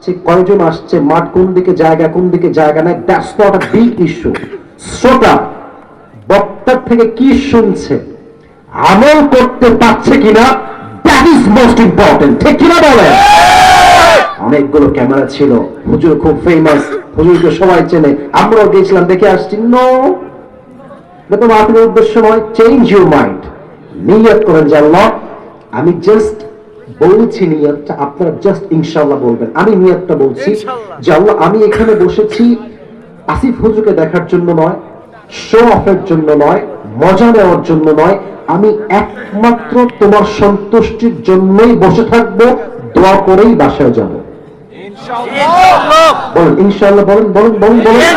ঠিক কয়জন আসছে, মাঠ কোন দিকে জায়গা কোন দিকে জায়গা নাই, that's not a big issue. শ্রোতা বক্তার থেকে কি শুনছে, আমল করতে পারছে কিনা, দ্যাট ইজ মোস্ট ইম্পর্টেন্ট। ঠিক কিনা বলে? অনেকগুলো ক্যামেরা ছিল, হুজুর খুব ফেমাস, হুজুরকে সবাই চেনে, আমরাও গেছিলাম দেখে আসছি। নো, এটা মাহফিলের উদ্দেশ্য নয়। চেঞ্জ ইউর মাইন্ড, নিয়ত করেন যে আল্লাহ আমি জাস্ট বলছি নিয়তটা, আপনারা জাস্ট ইনশাআল্লাহ বলবেন। আমি নিয়তটা বলছি যে আল্লাহ আমি এখানে বসেছি আসিফ হুজুরকে দেখার জন্য নয়, শো অফের জন্য নয়, মজা নেওয়ার জন্য নয়, আমি একমাত্র তোমার সন্তুষ্টির জন্যই বসে থাকবো, দোয়া করেই বাসায় যাব। বলেন ইনশাআল্লাহ, বলেন বলেন বলেন বলেন।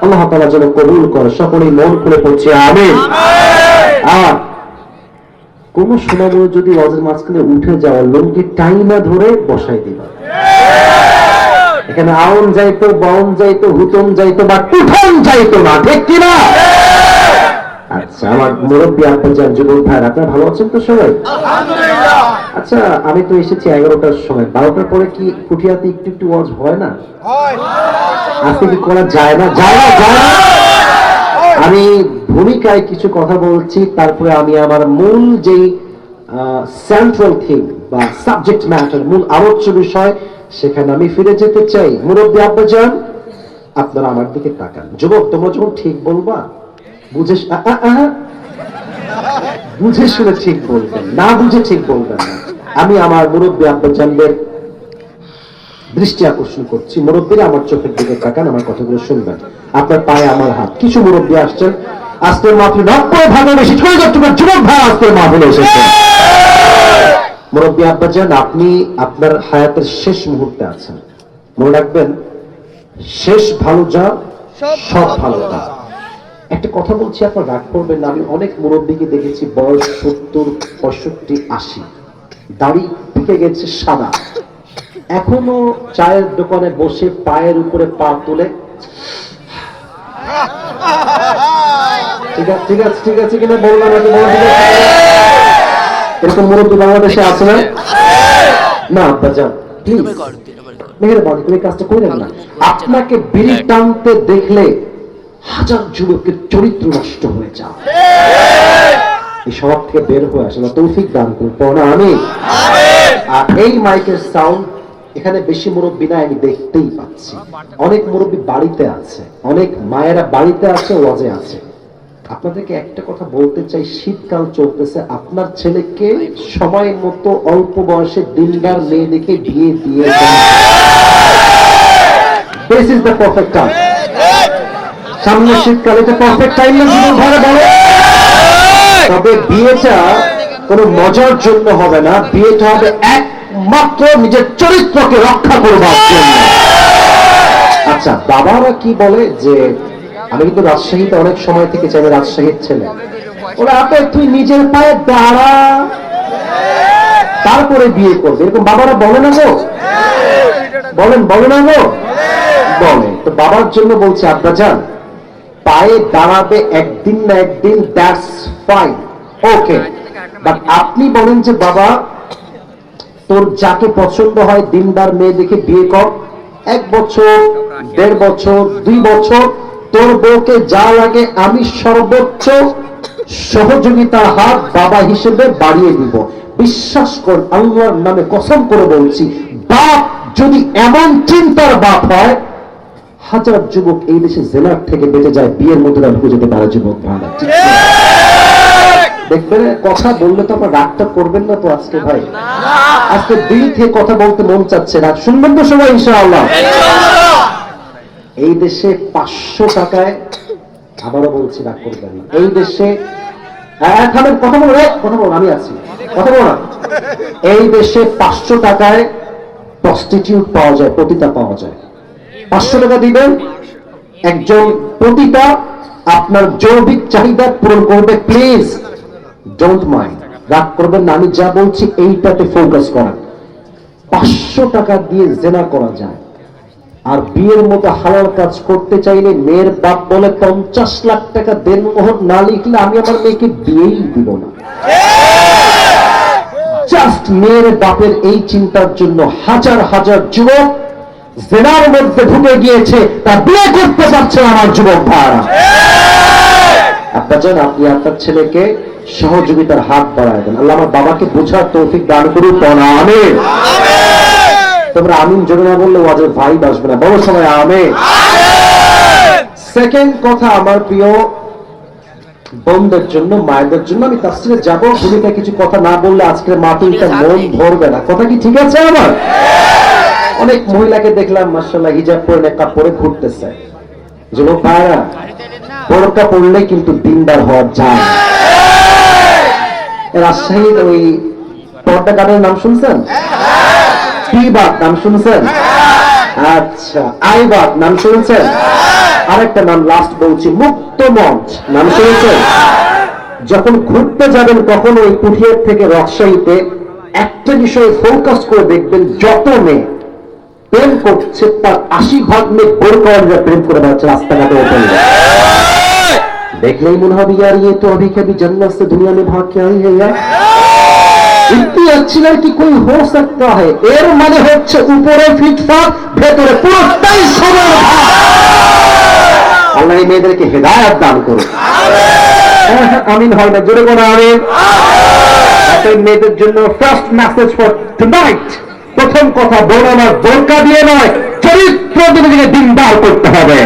আল্লাহ তাআলা যেন কবুল করে। সকলেই মন খুলে পড়ছে আমিন। আর কোন সময় যদি ওয়াজের মাঝখানে উঠে যাওয়া লুঙ্গি টাইনা ধরে বসাই দিবা। এখানে আউন যাইতো, বাউন যাইতো, হুতন যাইতো বা কুঠন যাইতো না। ঠিক কিনা? আচ্ছা, আমার মুরব্বী আব্বাজান, যুবক ভাই, আপনারা ভালো আছেন তো সবাই? আচ্ছা, আমি তো এসেছি 11টার সময়, 12টার পরে কি কুঠিয়াতে একটু একটু ওয়াজ হয় না? আজকে কি করা যায় না? যায় না, যায় না। আমি ভূমিকায় কিছু কথা বলছি, তারপরে আমি আমার মূল যেই সেন্ট্রাল থিম বা সাবজেক্ট ম্যাটার, মূল আলোচ্য বিষয়, সেখানে আমি ফিরে যেতে চাই। মুরব্বী আব্বাজান, আপনারা আমার দিকে তাকান। যুবক, তোমরা যখন ঠিক বলবা বুঝে বুঝে শুনে ঠিক বলবেন, না বুঝে ঠিক বলবেন না। আমি আমার মুরব্বী আব্বাজানদের দৃষ্টি আকর্ষণ করছি। মুরব্বীরা আমার চোখের দিকে তাকান, আমার কথাগুলো শুনবেন। আপনার পায়ে আমার হাত। কিছু মুরব্বী আসছেন আজকের মাহফিল, 90% বেশি যুবক ভাই আজকের মাহফিলে এসেছেন। মুরব্বী আব্বাজান, আপনি আপনার হায়াতের শেষ মুহূর্তে আছেন। মনে রাখবেন, শেষ ভালো যা সব ভালো তা। একটা কথা বলছি, আপনার রাগ করবেন না। আমি অনেক মুরব্বীকে দেখেছি বয়স 70, 65, 80, দাড়ি পেকে গেছে সাদা, এখনো চায়ের দোকানে বসে পায়ের উপরে পা তুলে ঠিক আছে ঠিক আছে ঠিক আছে কিনা বললাম নাকি? এরকম মুরব্বী বাংলাদেশে আছে না? না আব্বাজান, প্লিজ মেহেরবানি করে কাজটা করেন না। আপনাকে বিড়ি টানতে দেখলে হাজার যুবকের চরিত্র নষ্ট হয়ে যায়। এই স্বভাব থেকে বের হয়ে আসে না, তৌফিক দান করুন আমি। আর এই মাইকের সাউন্ড এখানে বেশি মুরব্বী না, আমি দেখতেই পাচ্ছি। অনেক মুরব্বী বাড়িতে আছে, অনেক মায়েরা বাড়িতে আছে, ওয়াজে আছে। আপনাদেরকে একটা কথা বলতে চাই, শীতকাল চলতেছে, আপনার ছেলেকে সময় মতো অল্প বয়সে দিনদার মেয়ে দেখে বিয়ে দিয়ে this is the perfect time. সামনে শীতকাল, এটা পারফেক্ট টাইম না জীবন ভরে বলে। তবে বিয়েটা কোনো মজার জন্য হবে না, বিয়েটা হবে একমাত্র নিজের চরিত্রকে রক্ষা করবার জন্য। আচ্ছা, বাবারা কি বলে যে, আমি কিন্তু রাজশাহীতে অনেক সময় থেকে চাই, রাজশাহীর ছেলে, ওরা আপে তুই নিজের পায়ে দাঁড়া তারপরে বিয়ে করবে, এরকম বাবারা বলে না গো? বলেন, বলে না গো? বলে। তো বাবার জন্য বলছে, আব্বাজান পায়ে দাঁড়াবে একদিন না একদিন, দ্যাটস ফাইন, ওকে। বাট আপনি বলেন যে বাবা তোর যাকে পছন্দ হয় দিনদার মেয়ে দেখে বিয়ে কর, 1 বছর, 1.5 বছর, 2 বছর, তোর বউকে যা লাগে আমি সর্বোচ্চ সহযোগিতার হাত বাবা হিসেবে বাড়িয়ে দিব। বিশ্বাস কর, আল্লাহর নামে কসম করে বলছি, বাপ যদি এমন চিন্তার বাপ হয়, হাজার যুবক এই দেশে জেলার থেকে বেঁচে যায়, বিয়ের মধ্যে ঢুকে যেতে পারে যুবক ভাড়া। দেখবেন, কথা বললে তো আপনার রাগটা করবেন না তো আজকে ভাই? আজকে দিল থেকে কথা বলতে মন চাচ্ছে, রাগ শুনবেন তো সবাই ইনশাআল্লাহ? এই দেশে 500 টাকায়, আবারও বলছি রাগ করবেন না, এই দেশে কথা বলো, কথা বলো, আমি আছি, কথা বলো না। এই দেশে 500 টাকায় প্রস্টিটিউট পাওয়া যায়, পতিতা পাওয়া যায়। 500 টাকা দিবেন, একজন পতিতা আপনার যৌবিক চাহিদা পূরণ করবে। প্লিজ ডোন্ট মাইন্ড, রাগ করবেন না, আমি যা বলছি এইটাতে ফোকাস করেন। 500 টাকা দিয়ে জেনা করা যায়। আর বিয়ের মতো হালাল কাজ করতে চাইলে মেয়ের বাপ বলে 50 লাখ টাকা দেনমোহর না লিখলে আমি আমার মেয়েকে বিয়েই দিব না। জাস্ট মেয়ের বাপের এই চিন্তার জন্য হাজার হাজার যুবক জেনার মধ্যে ঢুকে গিয়েছে, তা বিয়ে করতে পারছে না আমার যুবক ভাইরা। আপনার জান, আপনি আপনার ছেলেকে সহযোগিতার হাত বাড়ায় দেন। আল্লাহ আমার বাবাকে বোঝার তৌফিক দান করুন। আমিন। তোমরা আমিন জোরে না বললে ওয়াজের ভাই আসবে না। বড় সময় আমিন। সেকেন্ড কথা, আমার প্রিয় বোনদের জন্য, মায়েদের জন্য আমি তাফসীরে যাব, ভূমিকা কিছু কথা না বললে আজকের মাহফিলটা মন ভরবে না। কথা কি ঠিক আছে আমার? অনেক মহিলাকে দেখলাম মাশাআল্লাহ হিজাব পরে নেকাব পরে ঘুরতেছে। যুবক ভাইরা, বোরকা পরলে কিন্তু দিনদার হওয়া যায়। রাজশাহীর ওই পর্দা গানের নাম শুনছেন? টিবাদ নাম শুনছেন? আচ্ছা, আইবাদ নাম শুনছেন? আরেকটা নাম লাস্ট বলছি, মুক্ত মঞ্চ নাম শুনেছেন? যখন ঘুরতে যাবেন তখন ওই পুঠিয়ার থেকে রাজশাহীতে একটা বিষয়ে ফোকাস করে দেখবেন, যত মেয়ে প্রেম করছে তার 80% মেয়ে বোরকা প্রেম করে বেড়াচ্ছে রাস্তাঘাটে। ওপেন देखने ही मुन भी यार ये तो अभी कभी जन्नत से दुनिया में भाग के आई है यार। इतनी अच्छी लड़की कोई हो सकता है, एर माने হচ্ছে উপরে ফিটফাট ভেতরে পুরোটাই সমান। আল্লাহ এই মেয়েদেরকে হেদায়েত দান করুন। আমিন। আমিন হয় না, জোরে বলো আমিন। এই মেয়েদের জন্য ফার্স্ট মেসেজ ফর টুনাইট, প্রথম কথা, বোন আমার বোরকা দিয়ে নয়, চরিত্র দিয়ে দিনদার করতে হবে।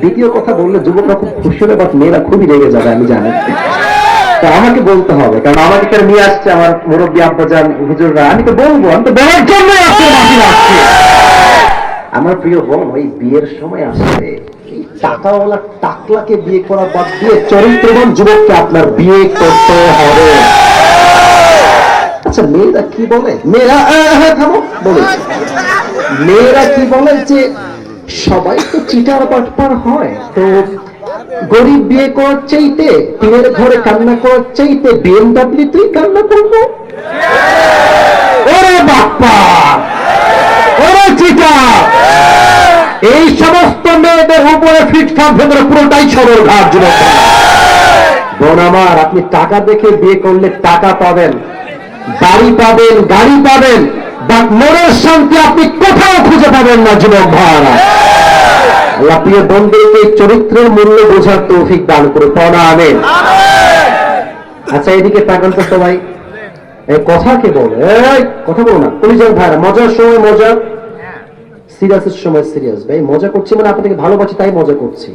দ্বিতীয় কথা বললে যুবকরা খুব খুশি হবে, বাট মেয়েরা খুবই রেগে যাবে, আমি জানি। তো আমাকে বলতে হবে, কারণ আমাকে কেন নিয়ে আসছে আমার মুরব্বী আব্বাজান হুজুররা, আমি তো বলবো, আমি তো বলার জন্য আসছে। আমার প্রিয় বোন ওই বিয়ের সময় আসবে, এই টাকাওয়ালা টাকলাকে বিয়ে করা বাদ দিয়ে চরিত্রবান যুবককে আপনার বিয়ে করতে হবে। আচ্ছা, মেয়েরা কি বলে? মেয়েরা থামো বলে, মেয়েরা কি বলে যে সবাই তো চিটার বাটপার হয়, তো গরিব বিয়ে করার চাইতে, টিনের ঘরে কান্না করার চাইতে BMW তুই কান্না করবো। ওরে বাপ্পা, ওরে চিটার, এই সমস্ত মেয়েদের উপরে ফিটফাট ভেতরে পুরোটাই সরল ঘাট। যুবক বোন আমার, আপনি টাকা দেখে বিয়ে করলে টাকা পাবেন, বাড়ি পাবেন, গাড়ি পাবেন, বাট মনের শান্তি আপনি কোথাও খুঁজে পাবেন না। যুবক ভাইরা, আল্লাহ প্রিয় বন্ধুকে চরিত্রের মূল্য বোঝার তৌফিক দান করে। পড়া আমিন। আচ্ছা, এদিকে তাকান তো সবাই, এই কথা কে বলে? এই কথা বলো না। কলিজার ভাইরা, মজার সময় মজা, সিরিয়াসের সময় সিরিয়াস। ভাই মজা করছি মানে আপনাকে ভালোবাসি তাই মজা করছি।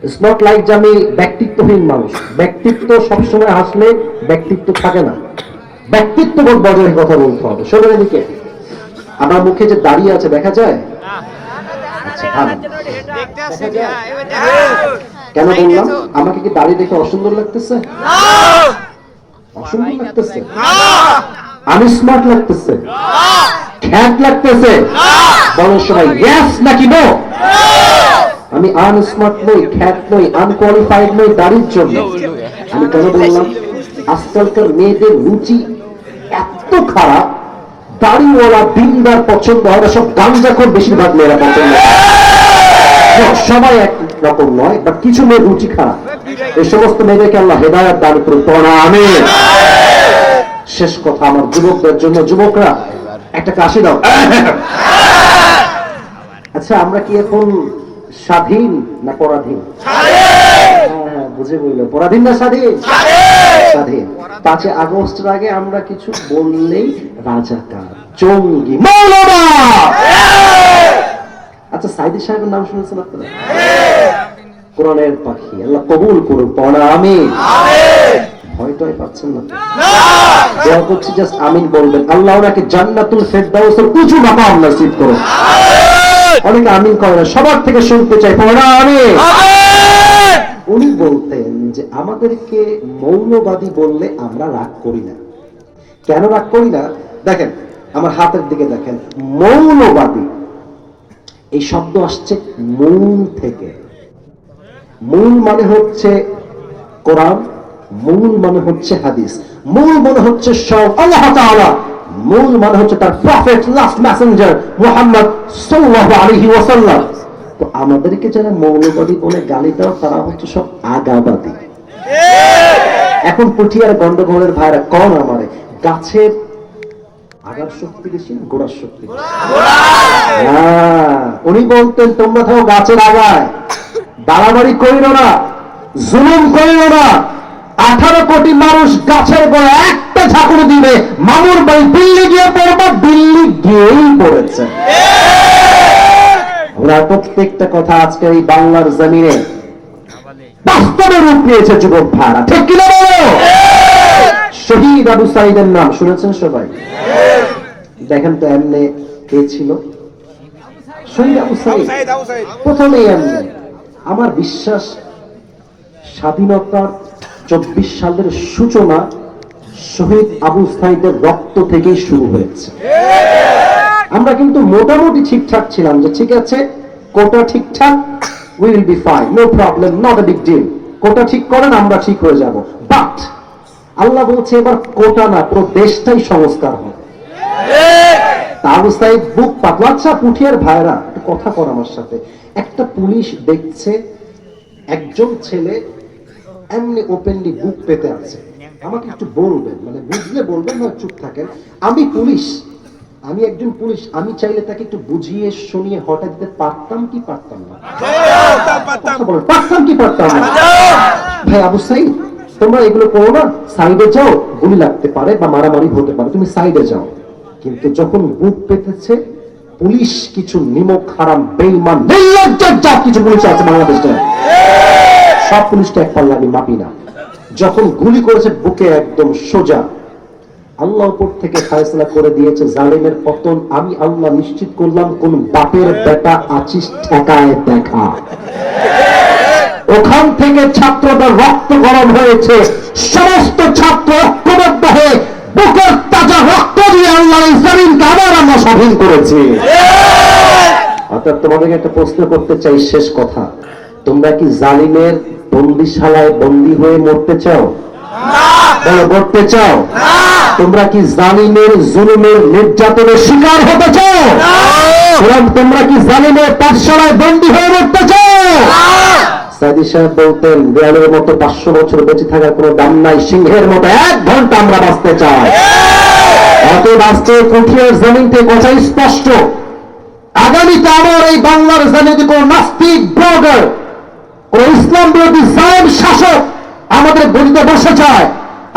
ইটস নট লাইক যে আমি ব্যক্তিত্বহীন মানুষ। ব্যক্তিত্ব সবসময় হাসলে ব্যক্তিত্ব থাকে না, ব্যক্তিত্ব বজায় কথা বলতে হবে। শোনেন এদিকে, আমার মুখে যে দাঁড়িয়ে আছে দেখা যায়? কেন বললাম? আমাকে কি দাড়ি দেখে অসুন্দর লাগতেছে? অসুন্দর লাগতেছে? আমি স্মার্ট লাগতেছে? খ্যাত লাগতেছে? বলার সময় ইয়েস নাকি নো? আমি আনস্মার্ট নই, খ্যাত নই, আনকোয়ালিফাইড নই দাড়ির জন্য। আমি কেন বললাম? আজকালকার মেয়েদের রুচি এত খারাপ, দাড়িওয়ালা দিনদার পছন্দ হয় না, সব গাঞ্জাখোর বেশিরভাগ মেয়েরা পছন্দ হয়। সবাই এক রকম নয়, বাট কিছু মেয়ের রুচি খারাপ। এই সমস্ত মেয়েদেরকে আল্লাহ হেদায়েত দান করুন। পড়া আমিন। শেষ কথা আমার যুবকদের জন্য, যুবকরা একটা কাশি দাও। আচ্ছা, আমরা কি এখন স্বাধীন না পরাধীন? বুঝে বললো, পরাধীন না স্বাধীন? স্বাধীন। 5 আগস্টের আগে আমরা কিছু বললেই রাজাকার, জঙ্গি, মৌলবাদ। আচ্ছা, সাইদি সাহেবের নাম শুনেছেন আপনারা? কোরআনের পাখি, আল্লাহ কবুল করুন। পড়া আমিন। ভয় টয় পাচ্ছেন না? দোয়া করছি, জাস্ট আমিন বলবেন। আল্লাহ ওনাকে জান্নাতুল ফেরদাউসের উঁচু মাকাম নসিব করুন। অনেকে আমিন করে না, সবার থেকে শুনতে চাই। পড়া আমিন। উনি বলতেন যে আমাদেরকে মৌলবাদী বললে আমরা রাগ করি না। কেন রাগ করি না? দেখেন, আমার হাতের দিকে দেখেন, মৌলবাদী এই শব্দ আসছে মূল থেকে। মূল মানে হচ্ছে কোরআন, মূল মানে হচ্ছে হাদিস, মূল মানে হচ্ছে সব আল্লাহ তাআলা, মূল মানে হচ্ছে তার প্রফেট, লাস্ট মেসেঞ্জার মুহাম্মদ সাল্লাল্লাহু আলাইহি ওয়াসাল্লাম। তো আমাদেরকে যারা মৌলবাদী বলে গালি দাও, তারা হচ্ছে সব আগাবাদী। এখন পুঠিয়ার গন্ডগোলের ভাইরা কন আমারে গাছের আগার শক্তি বেশি, গোড়ার শক্তি বেশি? উনি বলতেন তোমরা থাকো গাছের আগায়, বাড়াবাড়ি করিল না, জুলুম করিল না। 18 কোটি মানুষ গাছের গোড়া একটা ঝাঁকুনি দিবে, মামুর বাড়ি দিল্লি গিয়ে পড়বো, দিল্লি গিয়েই পড়েছে। আমরা প্রত্যেকটা কথা আজকে এই বাংলার জমিনে বাস্তবে রূপ নিয়েছে যুবক ভাইরা, ঠিক কিনা বলো? শহীদ আবু সাইদের নাম শুনেছেন সবাই? দেখেন তো এমনি কে ছিল শহীদ আবু সাইদ? প্রথমেই এমনি, আমার বিশ্বাস স্বাধীনতার 24 সালের সূচনা শহীদ আবু সাইদের রক্ত থেকেই শুরু হয়েছে। আমরা কিন্তু মোটামুটি ঠিকঠাক ছিলাম, যে ঠিক আছে কোটা ঠিকঠাক, we will be fine, no problem, not a big deal, কোটা ঠিক করেন আমরা ঠিক হয়ে যাব। বাট আল্লাহ বলছে এবার কোটা না, পুরো দেশটাই সংস্কার হবে। আবু সাইদ বুক পাতলা। আচ্ছা পুঠিয়ার ভাইরা একটু কথা কর আমার সাথে। একটা পুলিশ দেখছে একজন ছেলে এমনি ওপেনলি বুক পেতে আছে, আমাকে একটু বলবেন, মানে বুঝলে বলবেন না চুপ থাকেন। আমি পুলিশ, আমি একজন পুলিশ, আমি চাইলে তাকে একটু বুঝিয়ে শুনিয়ে হঠাৎ দিতে পারতাম কি পারতাম না? পারতাম কি পারতাম না? ভাই আবু সাইদ তোমরা এগুলো করো না, সাইডে যাও, গুলি লাগতে পারে বা মারামারি হতে পারে, তুমি সাইডে যাও। কিন্তু যখন বুক পেতেছে পুলিশ, কিছু নিমক হারাম বেঈমান নির্লজ্জার জাত কিছু পুলিশ আছে বাংলাদেশে, সব পুলিশটা এক পাল্লা আমি মাপি না, যখন গুলি করেছে বুকে একদম সোজা, আল্লাহ উপর থেকে ফয়সালা করে দিয়েছে জালিমের পতন। আমি আল্লাহ নিশ্চিত করলাম কোন বাপের বেটা আছিস ঠেকায় দেখা। ওখান থেকে ছাত্রদের রক্ত গরম হয়েছে, সমস্ত ছাত্র ঐক্যবদ্ধ হয়ে বুকের তাজা রক্ত দিয়ে আল্লাহ এই জমিনকে আবার আমরা স্বাধীন করেছি। অর্থাৎ তোমাদেরকে একটা প্রশ্ন করতে চাই, শেষ কথা, তোমরা কি জালিমের বন্দিশালায় বন্দী হয়ে মরতে চাও? মরতে চাও? তোমরা কি জালিমের জুলুমের নির্যাতনের শিকার হতে চাও? তোমরা কি জালিমের পাঠশালায় বন্দী হয়ে মরতে চাও? সাইদি সাহেব বলতেন বিড়ালের মতো 500 বছর বেঁচে থাকার কোনো দাম নাই, সিংহের মতো 1 ঘন্টা আমরা বাঁচতে চাই। অত বাঁচতে পুঠিয়ার জমিন থেকে কথা স্পষ্ট, আগামীতে আমার এই বাংলার জমিনে কোন নাস্তিক ব্লগার, কোন ইসলাম বিরোধী জালেম শাসক আমাদের গদিতে বসে যায়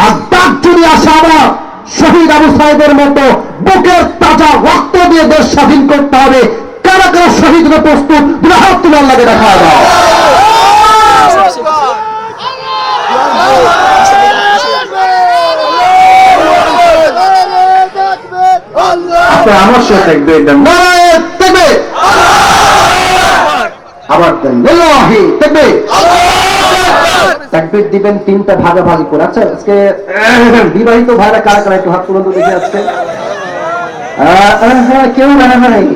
আর ডাক যদি আসে আমার শহীদ আবু সাইদের মতো বুকের তাজা রক্ত দিয়ে দেশ স্বাধীন করতে হবে, কারা কারা শহীদ হতে প্রস্তুত? হাত তুলে আল্লাহকে দেখা দাও। আমার সাথে দেখবে আবার দেখবে তাকবীর দিবেন 3টা ভাগাভাগি করে। আচ্ছা আজকে বিবাহিত ভাইরা কারা কারা একটু হাত তুলে দেখে আজকে? কেউ নাই?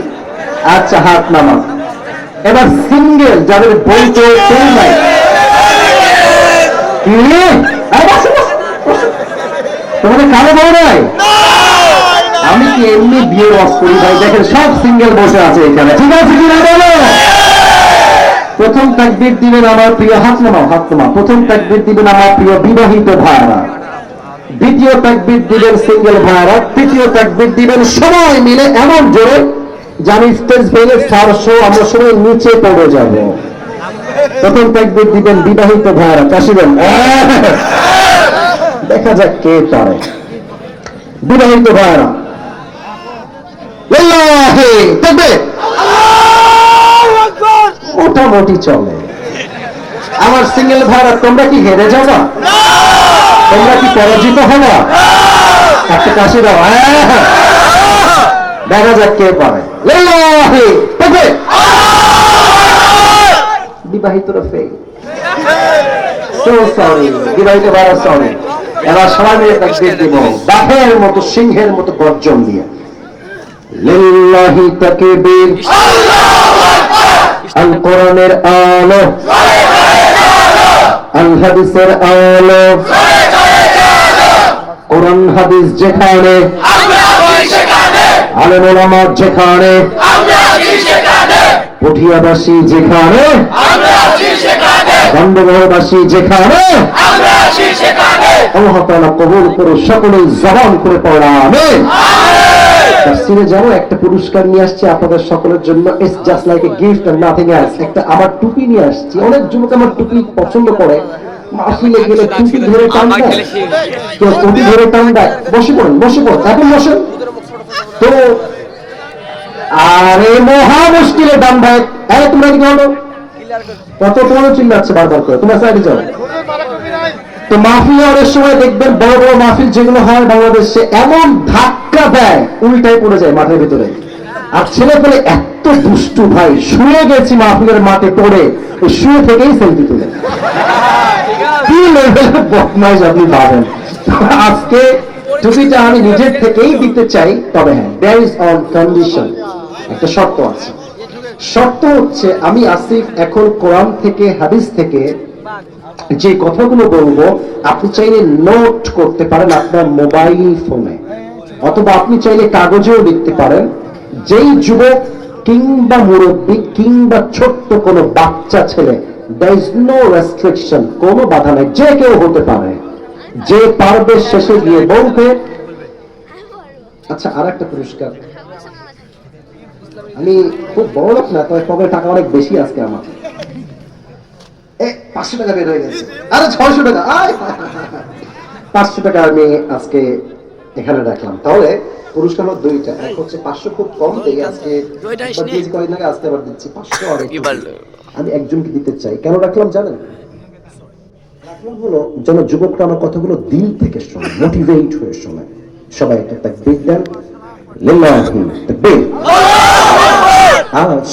আচ্ছা হাত নামা। এবার সিঙ্গেল যাদের বই তো কেউ নাই, তোমাদের কারো বউ নাই? আমি কি এমনি বিয়ে ওয়াজ করি ভাই? দেখেন সব সিঙ্গেল বসে আছে এখানে, ঠিক আছে কিনা বলো? প্রথম তাকবীর দিবেন আমার প্রিয়, হাত নামাও, হাত নামাও। প্রথম তাকবীর দিবেন আমার প্রিয় বিবাহিত ভাইরা, দ্বিতীয় তাকবীর দিবেন সিঙ্গেল ভাইরা, তৃতীয় তাকবীর দিবেন সবাই মিলে এমন জোরে জানি স্টেজ ভেঙে 400 আমরা সবাই নিচে পড়ে যাব। প্রথম তাকবীর দিবেন বিবাহিত ভাইরা, কাশিবেন, দেখা যাক কে পারে। বিবাহিত ভাইরা মোটামুটি চলে। আমার সিঙ্গেল ভাইরা তোমরা কি হেরে যাবা? তোমরা কি পরাজিত হবা? একটা কাশি দাও, দেখা যাক কে পারে। বিবাহিতরা ফেল, সরি বিবাহিত ভাইরা সরি। এবার সবাই মিলে তাকবীর দিব বাঘের মতো সিংহের মতো গর্জন দিয়ে। লিল্লাহি তাকবীর, আল কোরআনের আলো, আল হাদিসের আলো, কোরআন হাদিস যেখানে, আলেম ওলামা যেখানে, পুঠিয়াবাসী যেখানে, বন্ধুবাসী যেখানে, আল্লাহ তাআলা কবুল করে সকলেই জবান করে পড়া আমিন। তাফসীরে যাবো, একটা পুরস্কার নিয়ে আসছি আপনাদের সকলের জন্য। It's just like a gift and nothing else. একটা আমার টুপি নিয়ে আসছি। অনেক যুবক আমার টুপি পছন্দ করে, মাহফিলে গেলে টুপি ধরে টান দেয়, কেউ টুপি ধরে টান দেয়। বসে পড়েন, বসে পড়েন, এখন বসেন। তো আরে মহা মুশকিলে দাম ভাই, আরে তোমরা কি বলো, কত তোমার চিল্লাচ্ছে বারবার করে, তোমরা সাইডে যাও। তো মাহফিল অনেক সময় দেখবেন বড় বড় মাহফিল যেগুলো হয় বাংলাদেশে, এমন ধাক্কা দেয় উল্টাই পড়ে যায় মাঠের ভিতরে। আর ছেলে পেলে এত দুষ্টু ভাই, শুয়ে গেছি মাহফিলের মাঠে পড়ে, ওই শুয়ে থেকেই সেলফি তুলে। কি লেভেলের বদমাইশ আপনি ভাবেন। আজকে টুপিটা আমি নিজের থেকেই দিতে চাই, তবে হ্যাঁ, দেয়ার ইজ অন কন্ডিশন, একটা শর্ত আছে। শর্ত হচ্ছে আমি আসিফ এখন কোরআন থেকে হাদিস থেকে যে কথাগুলো বলবো আপনি চাইলে নোট করতে পারেন আপনার মোবাইল ফোনে, অথবা আপনি চাইলে কাগজেও লিখতে পারেন। যেই যুবক কিংবা মুরব্বী কিংবা ছোট্ট কোনো বাচ্চা ছেলে, there is no restriction, কোনো বাধা নাই, যে কেউ হতে পারে, যে পারবে শেষে গিয়ে বলবে। আচ্ছা, আর একটা পুরস্কার, আমি খুব বড় লোক না, তবে পকেটে টাকা অনেক বেশি আজকে আমার। 500 টাকা বের হয়ে গেছে, আরে 600 টাকা, 500 টাকা আমি আজকে এখানে রাখলাম। তাহলে পুরস্কার হলো দুইটা, এক হচ্ছে 500 খুব কম দেই আজকে, কয়েকদিন আগে আজকে আবার দিচ্ছি 500। আর আমি একজনকে দিতে চাই, কেন রাখলাম জানেন? রাখলাম হলো যেন যুবকরা আমার কথাগুলো দিল থেকে শোনে, মোটিভেট হয়ে শোনে। সবাই একটা তাকবীর দেন, লিল্লাহি তাকবীর। আজ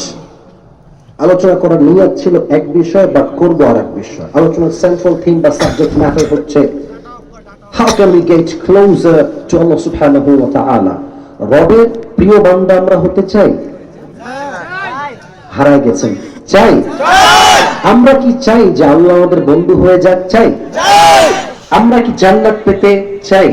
আলোচনা করার নিয়ত ছিল এক বিষয়, বা করবো আর এক বিষয়। আলোচনার সেন্ট্রাল থিম বা সাবজেক্ট ম্যাটার হচ্ছে how can we get closer to আল্লাহ সুবহানাহু ওয়া তাআলা। রবের প্রিয় বান্দা আমরা হতে চাই? হারায় গেছেন, চাই? আমরা কি চাই যে আল্লাহ আমাদের বন্ধু হয়ে যাক? চাই? আমরা কি জান্নাত পেতে চাই?